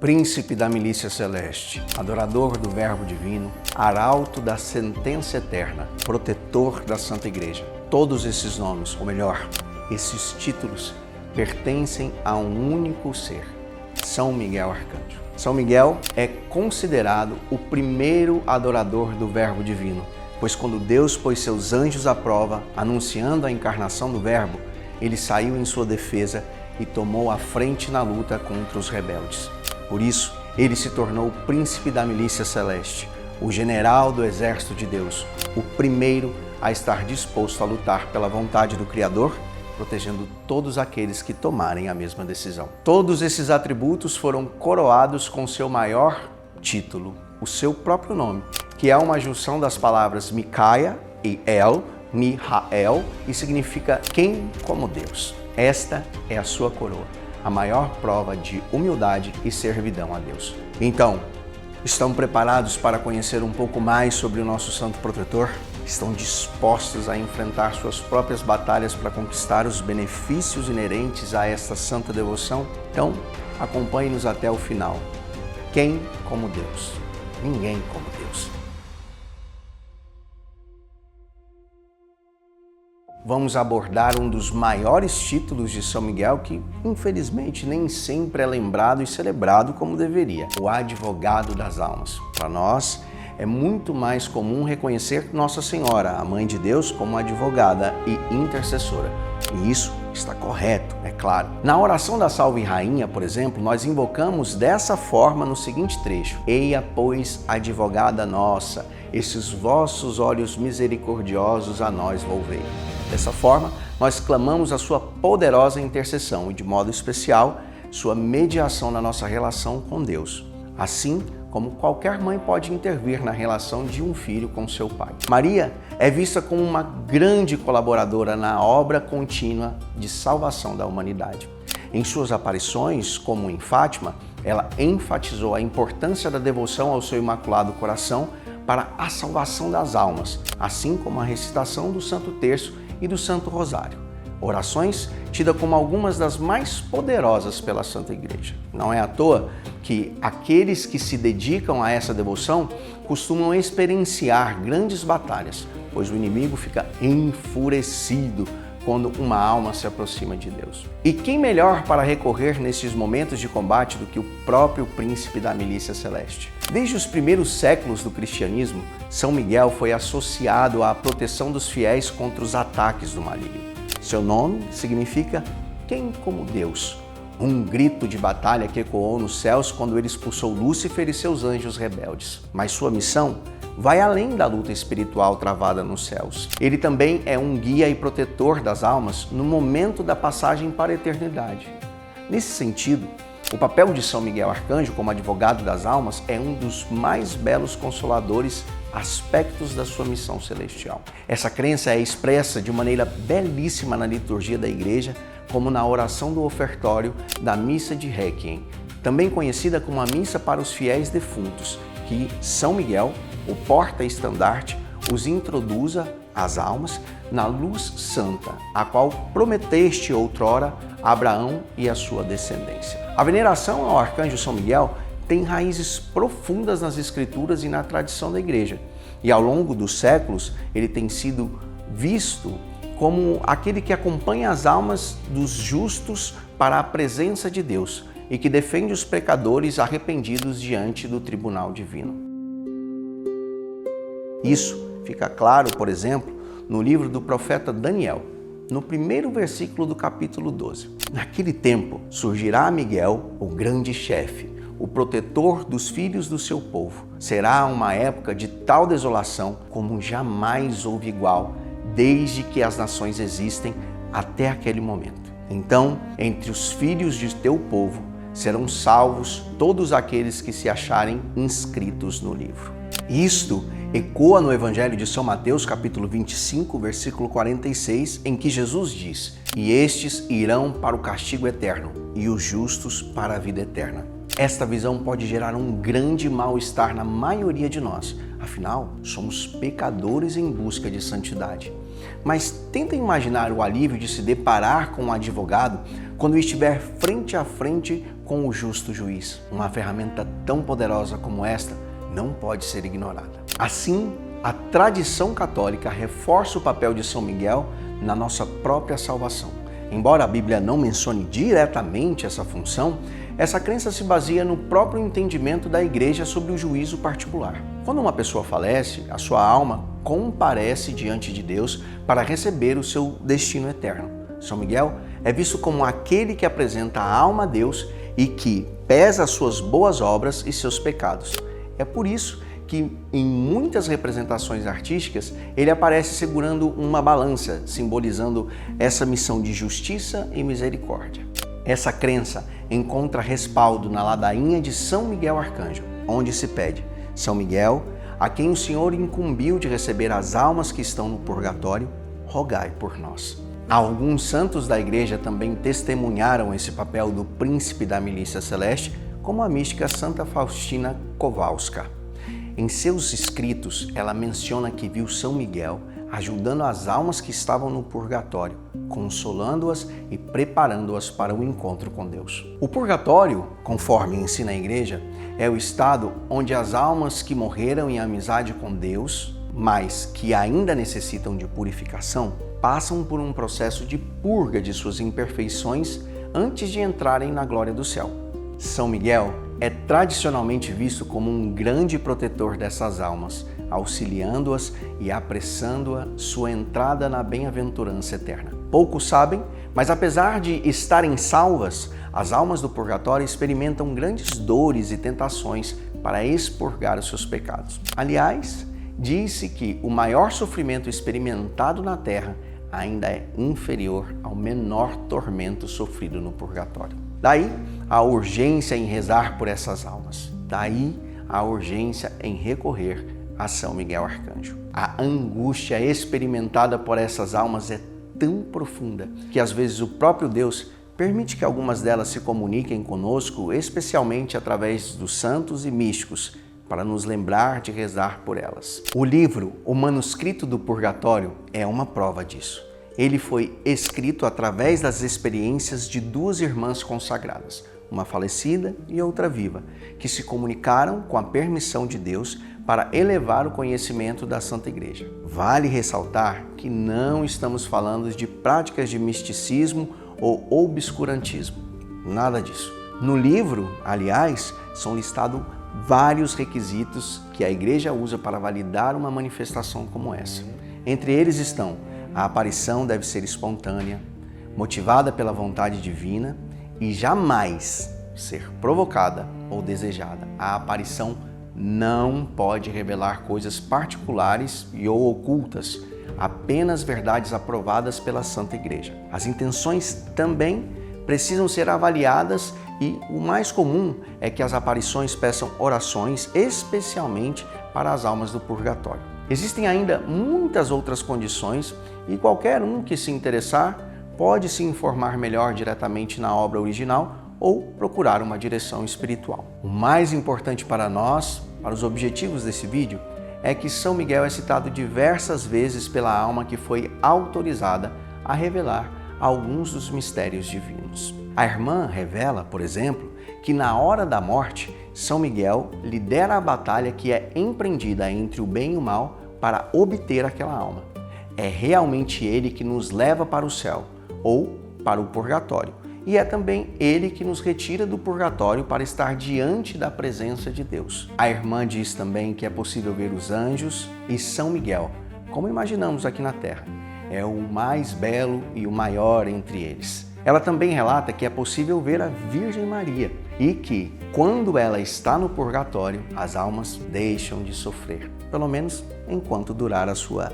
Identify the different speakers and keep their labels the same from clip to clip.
Speaker 1: príncipe da milícia celeste, adorador do Verbo divino, arauto da sentença eterna, protetor da Santa Igreja. Todos esses nomes, ou melhor, esses títulos, pertencem a um único ser, São Miguel Arcanjo. São Miguel é considerado o primeiro adorador do Verbo divino, pois quando Deus pôs seus anjos à prova, anunciando a encarnação do Verbo, ele saiu em sua defesa e tomou a frente na luta contra os rebeldes. Por isso, ele se tornou o príncipe da milícia celeste, o general do exército de Deus, o primeiro a estar disposto a lutar pela vontade do Criador, protegendo todos aqueles que tomarem a mesma decisão. Todos esses atributos foram coroados com seu maior título, o seu próprio nome, que é uma junção das palavras Micaia e El, Mihael, e significa quem como Deus. Esta é a sua coroa, a maior prova de humildade e servidão a Deus. Então, estão preparados para conhecer um pouco mais sobre o nosso Santo Protetor? Estão dispostos a enfrentar suas próprias batalhas para conquistar os benefícios inerentes a esta santa devoção? Então, acompanhe-nos até o final. Quem como Deus? Ninguém como Deus. Vamos abordar um dos maiores títulos de São Miguel que, infelizmente, nem sempre é lembrado e celebrado como deveria: o advogado das almas. Para nós, é muito mais comum reconhecer Nossa Senhora, a Mãe de Deus, como advogada e intercessora. E isso está correto, é claro. Na oração da Salve Rainha, por exemplo, nós invocamos dessa forma no seguinte trecho: Eia, pois, advogada nossa, esses vossos olhos misericordiosos a nós volvei. Dessa forma, nós clamamos a sua poderosa intercessão e, de modo especial, sua mediação na nossa relação com Deus. Assim como qualquer mãe pode intervir na relação de um filho com seu pai. Maria é vista como uma grande colaboradora na obra contínua de salvação da humanidade. Em suas aparições, como em Fátima, ela enfatizou a importância da devoção ao seu Imaculado Coração para a salvação das almas, assim como a recitação do Santo Terço e do Santo Rosário. Orações tidas como algumas das mais poderosas pela Santa Igreja. Não é à toa que aqueles que se dedicam a essa devoção costumam experienciar grandes batalhas, pois o inimigo fica enfurecido quando uma alma se aproxima de Deus. E quem melhor para recorrer nesses momentos de combate do que o próprio príncipe da milícia celeste? Desde os primeiros séculos do cristianismo, São Miguel foi associado à proteção dos fiéis contra os ataques do maligno. Seu nome significa quem como Deus, um grito de batalha que ecoou nos céus quando ele expulsou Lúcifer e seus anjos rebeldes. Mas sua missão vai além da luta espiritual travada nos céus. Ele também é um guia e protetor das almas no momento da passagem para a eternidade. Nesse sentido, o papel de São Miguel Arcanjo como advogado das almas é um dos mais belos consoladores aspectos da sua missão celestial. Essa crença é expressa de maneira belíssima na liturgia da Igreja, como na oração do ofertório da Missa de Requiem, também conhecida como a Missa para os Fiéis Defuntos, que São Miguel, o porta-estandarte, os introduza, as almas, na luz santa, a qual prometeste outrora a Abraão e a sua descendência. A veneração ao Arcanjo São Miguel tem raízes profundas nas Escrituras e na tradição da Igreja. E ao longo dos séculos, ele tem sido visto como aquele que acompanha as almas dos justos para a presença de Deus e que defende os pecadores arrependidos diante do tribunal divino. Isso fica claro, por exemplo, no livro do profeta Daniel, no primeiro versículo do capítulo 12. Naquele tempo surgirá Miguel, o grande chefe, o protetor dos filhos do seu povo. Será uma época de tal desolação como jamais houve igual, desde que as nações existem até aquele momento. Então, entre os filhos de teu povo serão salvos todos aqueles que se acharem inscritos no livro. Isto ecoa no Evangelho de São Mateus, capítulo 25, versículo 46, em que Jesus diz: "E estes irão para o castigo eterno, e os justos para a vida eterna." Esta visão pode gerar um grande mal-estar na maioria de nós. Afinal, somos pecadores em busca de santidade. Mas tenta imaginar o alívio de se deparar com um advogado quando estiver frente a frente com o justo juiz. Uma ferramenta tão poderosa como esta não pode ser ignorada. Assim, a tradição católica reforça o papel de São Miguel na nossa própria salvação. Embora a Bíblia não mencione diretamente essa função, essa crença se baseia no próprio entendimento da Igreja sobre o juízo particular. Quando uma pessoa falece, a sua alma comparece diante de Deus para receber o seu destino eterno. São Miguel é visto como aquele que apresenta a alma a Deus e que pesa as suas boas obras e seus pecados. É por isso que em muitas representações artísticas ele aparece segurando uma balança, simbolizando essa missão de justiça e misericórdia. Essa crença encontra respaldo na ladainha de São Miguel Arcanjo, onde se pede: São Miguel, a quem o Senhor incumbiu de receber as almas que estão no purgatório, rogai por nós. Alguns santos da Igreja também testemunharam esse papel do príncipe da milícia celeste, como a mística Santa Faustina Kowalska. Em seus escritos, ela menciona que viu São Miguel ajudando as almas que estavam no purgatório, consolando-as e preparando-as para o encontro com Deus. O purgatório, conforme ensina a Igreja, é o estado onde as almas que morreram em amizade com Deus, mas que ainda necessitam de purificação, passam por um processo de purga de suas imperfeições antes de entrarem na glória do céu. São Miguel é tradicionalmente visto como um grande protetor dessas almas, auxiliando-as e apressando a sua entrada na bem-aventurança eterna. Poucos sabem, mas apesar de estarem salvas, as almas do purgatório experimentam grandes dores e tentações para expurgar os seus pecados. Aliás, diz-se que o maior sofrimento experimentado na terra ainda é inferior ao menor tormento sofrido no purgatório. Daí a urgência em rezar por essas almas. Daí a urgência em recorrer a São Miguel Arcanjo. A angústia experimentada por essas almas é tão profunda que às vezes o próprio Deus permite que algumas delas se comuniquem conosco, especialmente através dos santos e místicos, para nos lembrar de rezar por elas. O livro O Manuscrito do Purgatório é uma prova disso. Ele foi escrito através das experiências de duas irmãs consagradas, uma falecida e outra viva, que se comunicaram com a permissão de Deus para elevar o conhecimento da Santa Igreja. Vale ressaltar que não estamos falando de práticas de misticismo ou obscurantismo. Nada disso. No livro, aliás, são listados vários requisitos que a Igreja usa para validar uma manifestação como essa. Entre eles estão: a aparição deve ser espontânea, motivada pela vontade divina e jamais ser provocada ou desejada. A aparição não pode revelar coisas particulares e ou ocultas, apenas verdades aprovadas pela Santa Igreja. As intenções também precisam ser avaliadas e o mais comum é que as aparições peçam orações especialmente para as almas do purgatório. Existem ainda muitas outras condições e qualquer um que se interessar pode se informar melhor diretamente na obra original ou procurar uma direção espiritual. O mais importante para nós, para os objetivos desse vídeo, é que São Miguel é citado diversas vezes pela alma que foi autorizada a revelar alguns dos mistérios divinos. A irmã revela, por exemplo, que na hora da morte, São Miguel lidera a batalha que é empreendida entre o bem e o mal para obter aquela alma. É realmente ele que nos leva para o céu ou para o purgatório. E é também ele que nos retira do purgatório para estar diante da presença de Deus. A irmã diz também que é possível ver os anjos e São Miguel, como imaginamos aqui na Terra. É o mais belo e o maior entre eles. Ela também relata que é possível ver a Virgem Maria e que, quando ela está no purgatório, as almas deixam de sofrer, pelo menos enquanto durar a sua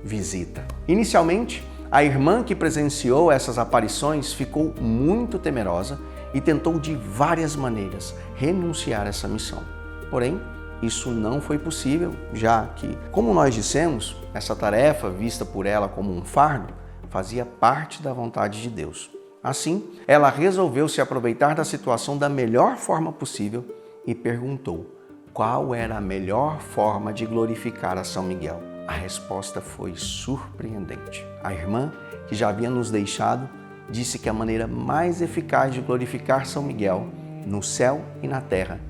Speaker 1: visita. Inicialmente, a irmã que presenciou essas aparições ficou muito temerosa e tentou de várias maneiras renunciar a essa missão. Porém, isso não foi possível, já que, como nós dissemos, essa tarefa, vista por ela como um fardo, fazia parte da vontade de Deus. Assim, ela resolveu se aproveitar da situação da melhor forma possível e perguntou qual era a melhor forma de glorificar a São Miguel. A resposta foi surpreendente. A irmã, que já havia nos deixado, disse que a maneira mais eficaz de glorificar São Miguel, no céu e na terra,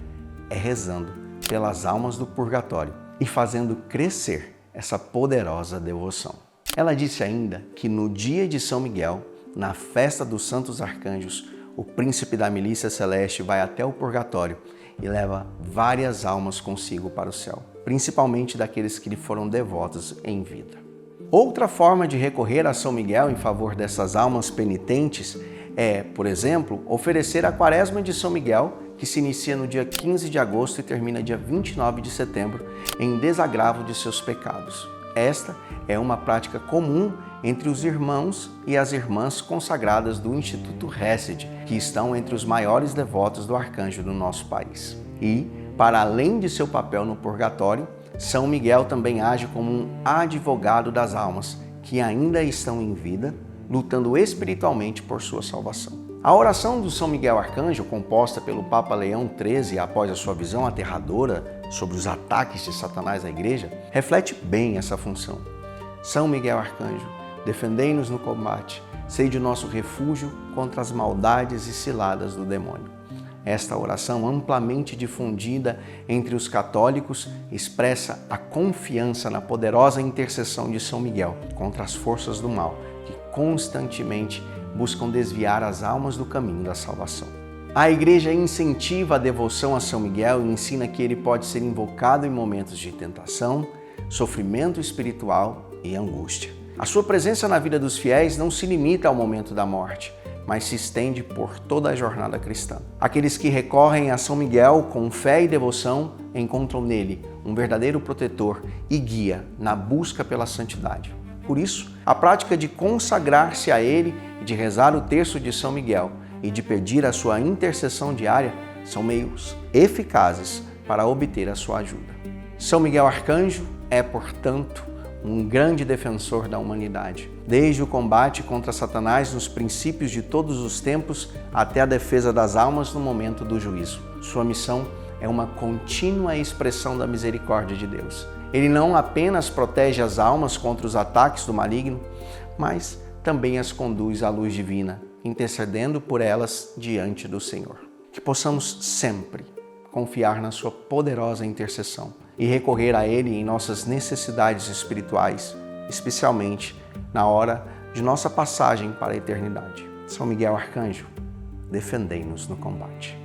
Speaker 1: é rezando pelas almas do purgatório e fazendo crescer essa poderosa devoção. Ela disse ainda que no dia de São Miguel, na festa dos Santos Arcanjos, o príncipe da milícia celeste vai até o purgatório e leva várias almas consigo para o céu, principalmente daqueles que lhe foram devotos em vida. Outra forma de recorrer a São Miguel em favor dessas almas penitentes é, por exemplo, oferecer a Quaresma de São Miguel, que se inicia no dia 15 de agosto e termina dia 29 de setembro, em desagravo de seus pecados. Esta é uma prática comum entre os irmãos e as irmãs consagradas do Instituto Hesed, que estão entre os maiores devotos do arcanjo do nosso país. E, para além de seu papel no purgatório, São Miguel também age como um advogado das almas que ainda estão em vida, lutando espiritualmente por sua salvação. A oração do São Miguel Arcanjo, composta pelo Papa Leão XIII após a sua visão aterradora sobre os ataques de Satanás à Igreja, reflete bem essa função. São Miguel Arcanjo, defendei-nos no combate, sede o nosso refúgio contra as maldades e ciladas do demônio. Esta oração, amplamente difundida entre os católicos, expressa a confiança na poderosa intercessão de São Miguel contra as forças do mal, que constantemente buscam desviar as almas do caminho da salvação. A Igreja incentiva a devoção a São Miguel e ensina que ele pode ser invocado em momentos de tentação, sofrimento espiritual e angústia. A sua presença na vida dos fiéis não se limita ao momento da morte, mas se estende por toda a jornada cristã. Aqueles que recorrem a São Miguel com fé e devoção encontram nele um verdadeiro protetor e guia na busca pela santidade. Por isso, a prática de consagrar-se a ele e de rezar o terço de São Miguel e de pedir a sua intercessão diária são meios eficazes para obter a sua ajuda. São Miguel Arcanjo é, portanto, um grande defensor da humanidade, desde o combate contra Satanás nos princípios de todos os tempos até a defesa das almas no momento do juízo. Sua missão é uma contínua expressão da misericórdia de Deus. Ele não apenas protege as almas contra os ataques do maligno, mas também as conduz à luz divina, intercedendo por elas diante do Senhor. Que possamos sempre confiar na sua poderosa intercessão e recorrer a Ele em nossas necessidades espirituais, especialmente na hora de nossa passagem para a eternidade. São Miguel Arcanjo, defendei-nos no combate.